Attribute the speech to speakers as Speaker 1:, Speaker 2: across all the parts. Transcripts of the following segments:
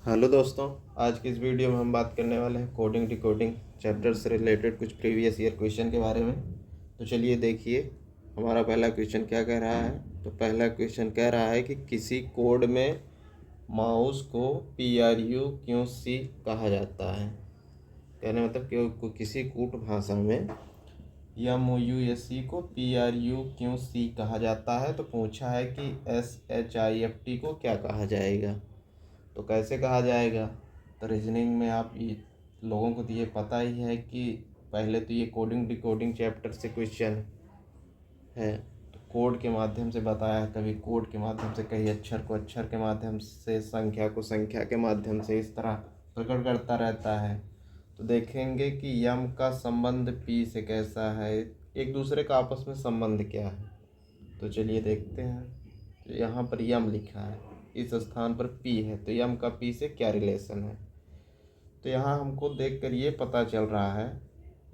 Speaker 1: Hello दोस्तों, आज की इस वीडियो में हम बात करने वाले हैं कोडिंग डिकोडिंग चैप्टर से रिलेटेड कुछ प्रीवियस ईयर क्वेश्चन के बारे में। तो चलिए देखिए हमारा पहला क्वेश्चन क्या कह रहा है। तो पहला क्वेश्चन कह रहा है कि किसी कोड में माउस को PRUQC कहा जाता है। कहने मतलब कि किसी कूट भाषा में MOUSE को PRUQC कहा जाता है। तो पूछा है कि SHIFT को क्या कहा जाएगा। तो कैसे कहा जाएगा। तो रीजनिंग में आप ये लोगों को तो ये पता ही है कि पहले तो ये कोडिंग डिकोडिंग चैप्टर से क्वेश्चन है। तो कोड के माध्यम से बताया है, कभी कोड के माध्यम से, कहीं अक्षर को अक्षर के माध्यम से, संख्या को संख्या के माध्यम से, इस तरह प्रकट करता रहता है। तो देखेंगे कि यम का संबंध पी से कैसा है, एक दूसरे का आपस में संबंध क्या है। तो चलिए देखते हैं। तो यहाँ पर यम लिखा है, इस स्थान पर पी है, तो यम का पी से क्या रिलेशन है। तो यहाँ हमको देख कर ये पता चल रहा है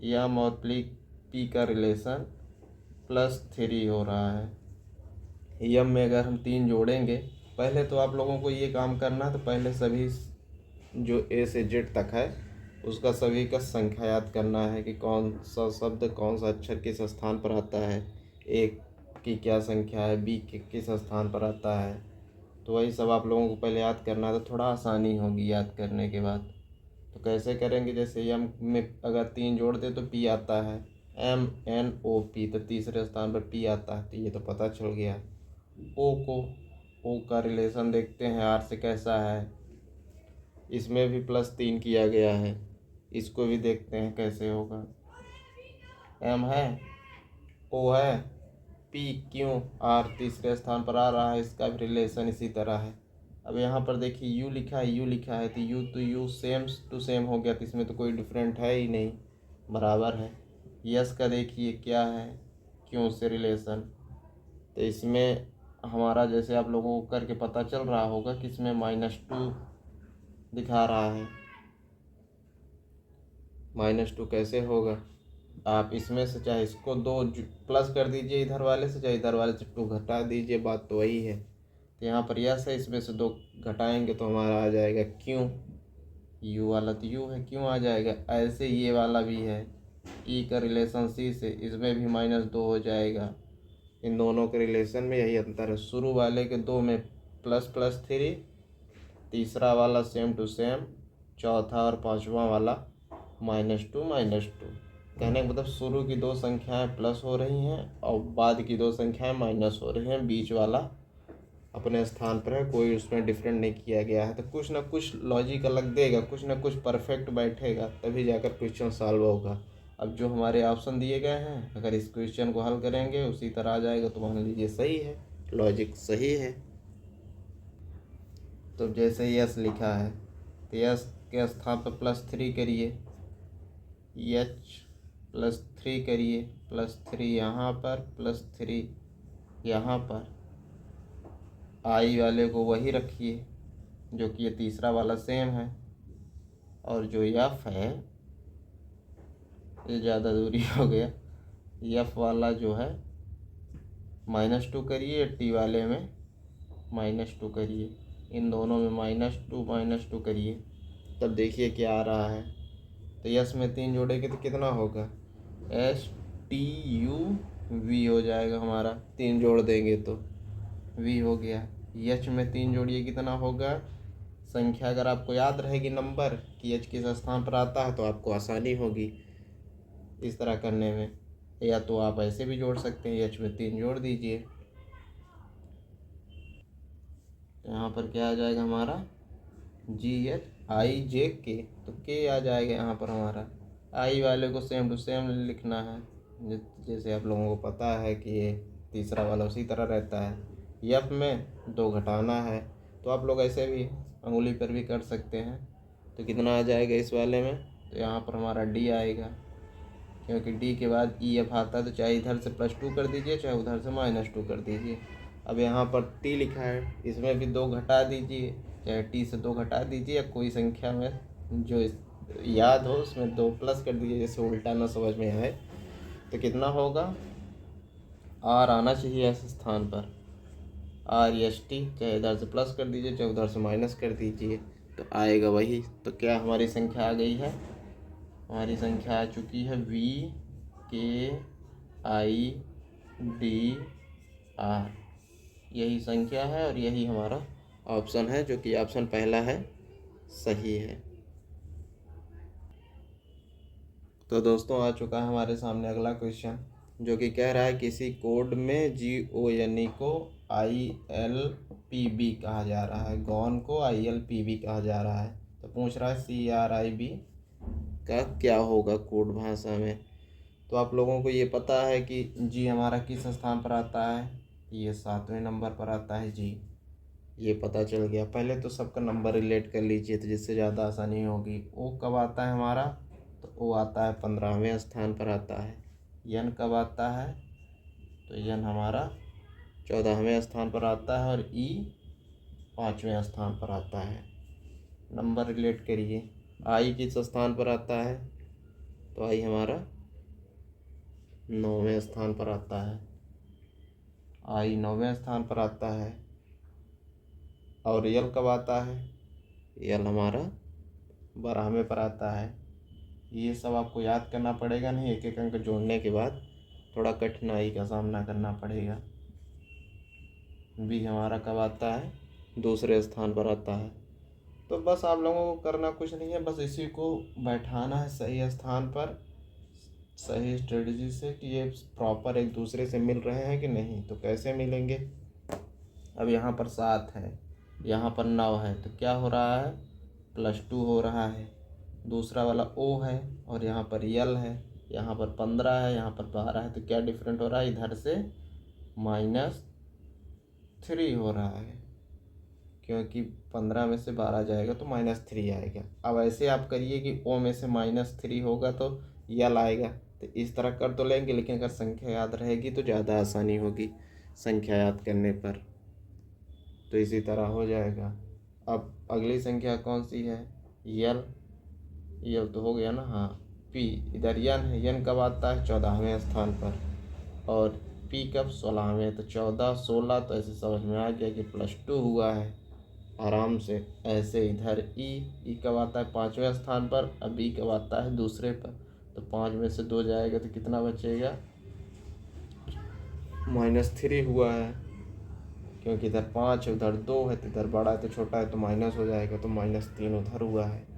Speaker 1: यम और पी का रिलेशन +3 हो रहा है। यम में अगर हम 3 जोड़ेंगे, पहले तो आप लोगों को ये काम करना है। तो पहले सभी जो A से Z तक है उसका सभी का संख्या याद करना है कि कौन सा शब्द कौन सा अक्षर किस स्थान पर आता है, A की क्या संख्या है, B के किस स्थान पर आता है। तो वही सब आप लोगों को पहले याद करना है, तो थोड़ा आसानी होगी याद करने के बाद। तो कैसे करेंगे, जैसे यम में अगर 3 जोड़ दे तो पी आता है, MNOP, तो तीसरे स्थान पर पी आता है। तो ये तो पता चल गया। ओ का रिलेशन देखते हैं आर से कैसा है, इसमें भी +3 किया गया है। इसको भी देखते हैं कैसे होगा। एम है, ओ है, PQR तीसरे स्थान पर आ रहा है, इसका भी रिलेशन इसी तरह है। अब यहाँ पर देखिए यू लिखा है, तो यू सेम टू सेम हो गया। तो इसमें तो कोई डिफरेंट है ही नहीं, बराबर है। यस का देखिए क्या है, क्यों से रिलेशन। तो इसमें हमारा जैसे आप लोगों को करके पता चल रहा होगा कि इसमें -2 दिखा रहा है। -2 कैसे होगा, आप इसमें से चाहे इसको 2 प्लस कर दीजिए इधर वाले से, चाहे इधर वाले से 2 घटा दीजिए, बात तो वही है। तो यहाँ पर यस है, इसमें से 2 घटाएंगे तो हमारा आ जाएगा क्यों। यू वाला तो यू है, क्यों आ जाएगा। ऐसे ये वाला भी है, ई का रिलेशन सी से, इसमें भी -2 हो जाएगा। इन दोनों के रिलेशन में यही अंतर है, शुरू वाले के 2 में ++3, तीसरा वाला सेम टू सेम, चौथा और पांचवा वाला -2 कहने का मतलब शुरू की 2 संख्याएं प्लस हो रही हैं और बाद की 2 संख्याएं माइनस हो रही हैं। बीच वाला अपने स्थान पर है, कोई उसमें डिफरेंट नहीं किया गया है। तो कुछ ना कुछ लॉजिक अलग देगा, कुछ ना कुछ परफेक्ट बैठेगा, तभी जाकर क्वेश्चन सॉल्व होगा। अब जो हमारे ऑप्शन दिए गए हैं, अगर इस क्वेश्चन को हल करेंगे उसी तरह आ जाएगा, तो मान लीजिए सही है, लॉजिक सही है। तो जैसे यस लिखा है, तो यस के स्थान पर +3 करिए, H +3 करिए, +3 यहाँ पर, +3 यहाँ पर। आई वाले को वही रखिए जो कि ये तीसरा वाला सेम है, और जो यफ है ये ज़्यादा दूरी हो गया। यफ वाला जो है -2 करिए, टी वाले में -2 करिए, इन दोनों में -2 करिए, तब देखिए क्या आ रहा है। तो यस में 3 जोड़ेंगे तो कितना होगा, STUV हो जाएगा हमारा। 3 जोड़ देंगे तो V हो गया। एच में 3 जोड़िए कितना होगा, संख्या अगर आपको याद रहेगी नंबर कि एच किस स्थान पर आता है तो आपको आसानी होगी इस तरह करने में। या तो आप ऐसे भी जोड़ सकते हैं, एच में 3 जोड़ दीजिए, यहाँ पर क्या आ जाएगा हमारा GHIJK। तो के आ जाएगा यहाँ पर हमारा। आई वाले को सेम टू सेम लिखना है, जैसे आप लोगों को पता है कि ये तीसरा वाला उसी तरह रहता है। यफ में 2 घटाना है, तो आप लोग ऐसे भी अंगुली पर भी कर सकते हैं। तो कितना आ जाएगा इस वाले में, तो यहाँ पर हमारा डी आएगा, क्योंकि डी के बाद ई एफ आता है। तो चाहे इधर से +2 कर दीजिए, चाहे उधर से -2 कर दीजिए। अब यहाँ पर टी लिखा है, इसमें भी 2 घटा दीजिए, चाहे टी से 2 घटा दीजिए, या कोई संख्या में जो याद हो उसमें 2 प्लस कर दीजिए, जैसे उल्टा ना समझ में आए। तो कितना होगा, आर आना चाहिए इस स्थान पर, RST, चाहे इधर से प्लस कर दीजिए, चाहे उधर से माइनस कर दीजिए। तो आएगा वही। तो क्या हमारी संख्या आ गई है? हमारी संख्या आ चुकी है VKIDR। यही संख्या है और यही हमारा ऑप्शन है, जो कि ऑप्शन पहला है, सही है। तो दोस्तों आ चुका है हमारे सामने अगला क्वेश्चन, जो कि कह रहा है किसी कोड में GONE को ILPB कहा जा रहा है, गॉन को ILPB कहा जा रहा है। तो पूछ रहा है CRIB का क्या होगा कोड भाषा में। तो आप लोगों को ये पता है कि जी हमारा किस स्थान पर आता है? ये 7वें नंबर पर आता है जी, ये पता चल गया। पहले तो सबका नंबर रिलेट कर लीजिए, तो जिससे ज़्यादा आसानी होगी। ओ कब आता है हमारा? तो ओ आता है 15वें स्थान पर आता है। यन कब आता है? तो यन हमारा 14वें स्थान पर आता है। और ई 5वें स्थान पर आता है। नंबर रिलेट करिए। आई किस स्थान पर आता है? तो आई हमारा 9वें स्थान पर आता है। आई 9वें स्थान पर आता है। और यल कब आता है? यल हमारा 12वें पर आता है। ये सब आपको याद करना पड़ेगा, नहीं एक एक अंक जोड़ने के बाद थोड़ा कठिनाई का सामना करना पड़ेगा। बी हमारा कब आता है? दूसरे स्थान पर आता है। तो बस आप लोगों को करना कुछ नहीं है, बस इसी को बैठाना है सही स्थान पर, सही स्ट्रेटजी से कि ये प्रॉपर एक दूसरे से मिल रहे हैं कि नहीं। तो कैसे मिलेंगे? अब यहाँ पर 7 है, यहाँ पर 9 है, तो क्या हो रहा है? +2 हो रहा है। दूसरा वाला ओ है और यहाँ पर यल है, यहाँ पर 15 है, यहाँ पर 12 है, तो क्या डिफरेंट हो रहा है? इधर से -3 हो रहा है, क्योंकि 15 में से 12 जाएगा तो -3 आएगा। अब ऐसे आप करिए कि ओ में से -3 होगा तो यल आएगा। तो इस तरह कर तो लेंगे, लेकिन अगर संख्या याद रहेगी तो ज़्यादा आसानी होगी संख्या याद करने पर। तो इसी तरह हो जाएगा। अब अगली संख्या कौन सी है? यल। यल तो हो गया ना, हाँ। पी, इधर यन है, यन कब आता है? 14वें स्थान पर। और पी कब? 16वें। तो 14 16, तो ऐसे समझ में आ गया कि +2 हुआ है आराम से। ऐसे इधर ई कब आता है? 5वें स्थान पर। अब ई कब आता है? दूसरे पर। तो 5 में से 2 जाएगा तो कितना बचेगा? -3 हुआ है, क्योंकि इधर 5 है, उधर 2 है, तो इधर बड़ा है तो छोटा है तो माइनस हो जाएगा, तो -3 उधर हुआ है।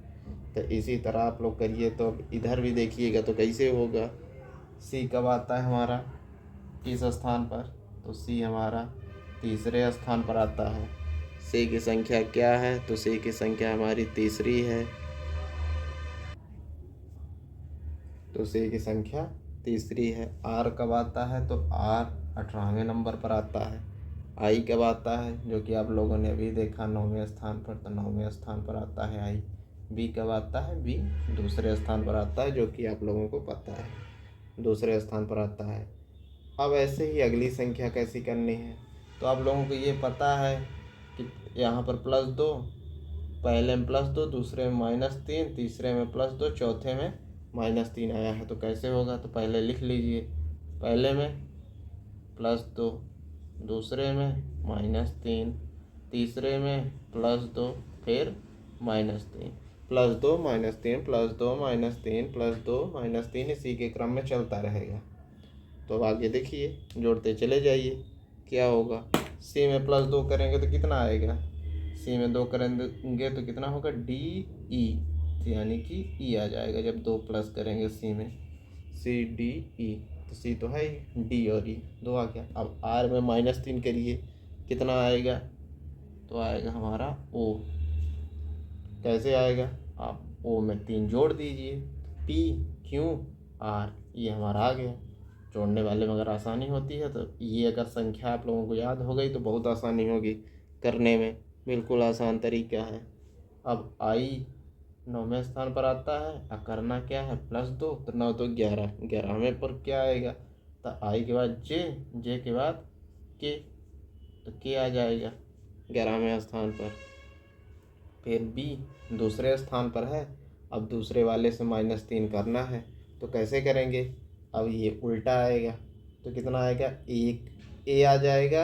Speaker 1: तो इसी तरह आप लोग करिए। तो अब इधर भी देखिएगा तो कैसे होगा। सी कब आता है हमारा? किस स्थान पर? तो सी हमारा तीसरे स्थान पर आता है। सी की संख्या क्या है? तो सी की संख्या हमारी तीसरी है। तो सी की संख्या तीसरी है। आर कब आता है? तो आर 18वें नंबर पर आता है। आई कब आता है? जो कि आप लोगों ने अभी देखा 9वें स्थान पर, तो 9वें स्थान पर आता है आई। बी कब आता है? बी दूसरे स्थान पर आता है, जो कि आप लोगों को पता है, दूसरे स्थान पर आता है। अब ऐसे ही अगली संख्या कैसी करनी है? तो आप लोगों को ये पता है कि यहाँ पर +2, पहले में +2, दूसरे में -3, तीसरे में +2, चौथे में -3 आया है। तो कैसे होगा? तो पहले लिख लीजिए। पहले में +2, दूसरे में -3, तीसरे में +2, फिर -3, +2 -3 +2 -3 +2 -3, इसी के क्रम में चलता रहेगा। तो अब आगे देखिए, जोड़ते चले जाइए। क्या होगा? सी में +2 करेंगे तो कितना आएगा? सी में 2 करेंगे तो कितना होगा? DE, यानी कि ई आ जाएगा जब 2 प्लस करेंगे सी में। CDE, तो सी तो है ही, डी और ई 2 आ गया। अब आर में -3 करिए, कितना आएगा? तो आएगा हमारा ओ। कैसे आएगा? आप ओ में 3 जोड़ दीजिए, PQR, ये हमारा आ गया। जोड़ने वाले में अगर आसानी होती है तो ये अगर संख्या आप लोगों को याद हो गई तो बहुत आसानी होगी करने में, बिल्कुल आसान तरीका है। अब आई 9वें स्थान पर आता है, और करना क्या है? +2, तो 9 तो 11, 11वें पर क्या आएगा? तो आई के बाद जे के बाद के, तो के आ जाएगा 11वें स्थान पर। फिर बी दूसरे स्थान पर है। अब दूसरे वाले से -3 करना है, तो कैसे करेंगे? अब ये उल्टा आएगा, तो कितना आएगा? एक ए आ जाएगा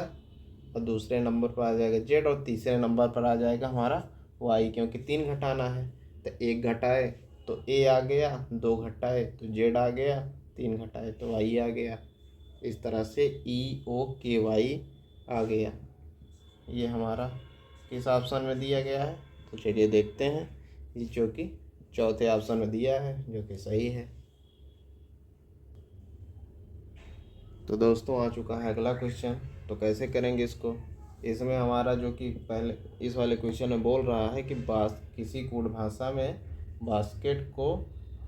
Speaker 1: और दूसरे नंबर पर आ जाएगा जेड, और तीसरे नंबर पर आ जाएगा हमारा वाई, क्योंकि 3 घटाना है तो 1 घटाए तो ए आ गया, 2 घटाए तो जेड आ गया, 3 घटाए तो वाई आ गया। इस तरह से EOKY आ गया। ये हमारा किस ऑप्शन में दिया गया है? तो चलिए देखते हैं। ये जो कि चौथे ऑप्शन में दिया है, जो कि सही है। तो दोस्तों आ चुका है अगला क्वेश्चन। तो कैसे करेंगे इसको? इसमें हमारा जो कि पहले इस वाले क्वेश्चन में बोल रहा है कि किसी कूट भाषा में बास्केट को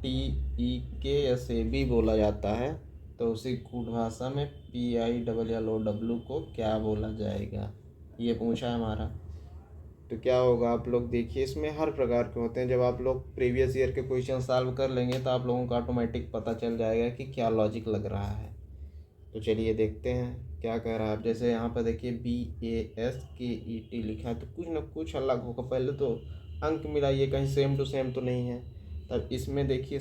Speaker 1: TEKSAB बोला जाता है, तो उसी कूट भाषा में PILLOW को क्या बोला जाएगा, ये पूछा है हमारा। तो क्या होगा, आप लोग देखिए, इसमें हर प्रकार के होते हैं। जब आप लोग प्रीवियस ईयर के क्वेश्चन सॉल्व कर लेंगे तो आप लोगों को ऑटोमेटिक पता चल जाएगा कि क्या लॉजिक लग रहा है। तो चलिए देखते हैं क्या कह रहा है। आप जैसे यहाँ पर देखिए BASKET लिखा है, तो कुछ ना कुछ अलग होगा। पहले तो अंक मिलाइए, कहीं सेम टू सेम तो नहीं है। तब इसमें देखिए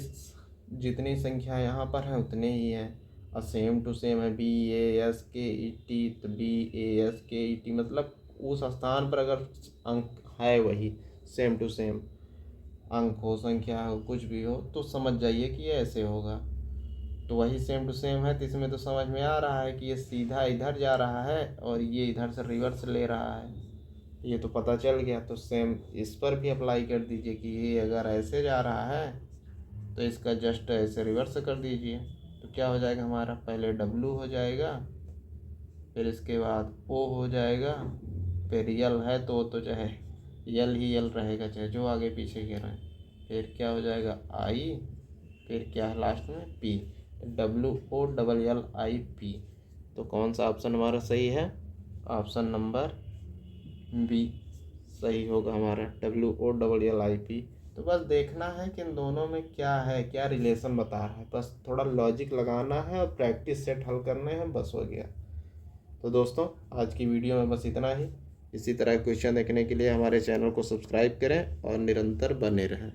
Speaker 1: जितनी संख्या यहाँ पर है उतने ही हैं, और सेम टू सेम है BASKET। तो BASKET मतलब उस स्थान पर अगर अंक है वही सेम टू सेम अंक हो, संख्या हो, कुछ भी हो, तो समझ जाइए कि ये ऐसे होगा। तो वही सेम टू सेम है, तो इसमें तो समझ में आ रहा है कि ये सीधा इधर जा रहा है और ये इधर से रिवर्स ले रहा है। ये तो पता चल गया। तो सेम इस पर भी अप्लाई कर दीजिए कि ये अगर ऐसे जा रहा है तो इसका जस्ट ऐसे रिवर्स कर दीजिए। तो क्या हो जाएगा हमारा, पहले W हो जाएगा, फिर इसके बाद O हो जाएगा, फिर यल है तो चाहे यल ही यल रहेगा, चाहे जो आगे पीछे के रहे। फिर क्या हो जाएगा I, फिर क्या है लास्ट में P, WOLLIP। तो कौन सा ऑप्शन हमारा सही है? ऑप्शन नंबर B सही होगा हमारा, WOLLIP। तो बस देखना है कि इन दोनों में क्या है, क्या रिलेशन बता रहा है। बस थोड़ा लॉजिक लगाना है और प्रैक्टिस सेट हल करने हैं, बस हो गया। तो दोस्तों आज की वीडियो में बस इतना ही। इसी तरह क्वेश्चन देखने के लिए हमारे चैनल को सब्सक्राइब करें और निरंतर बने रहें।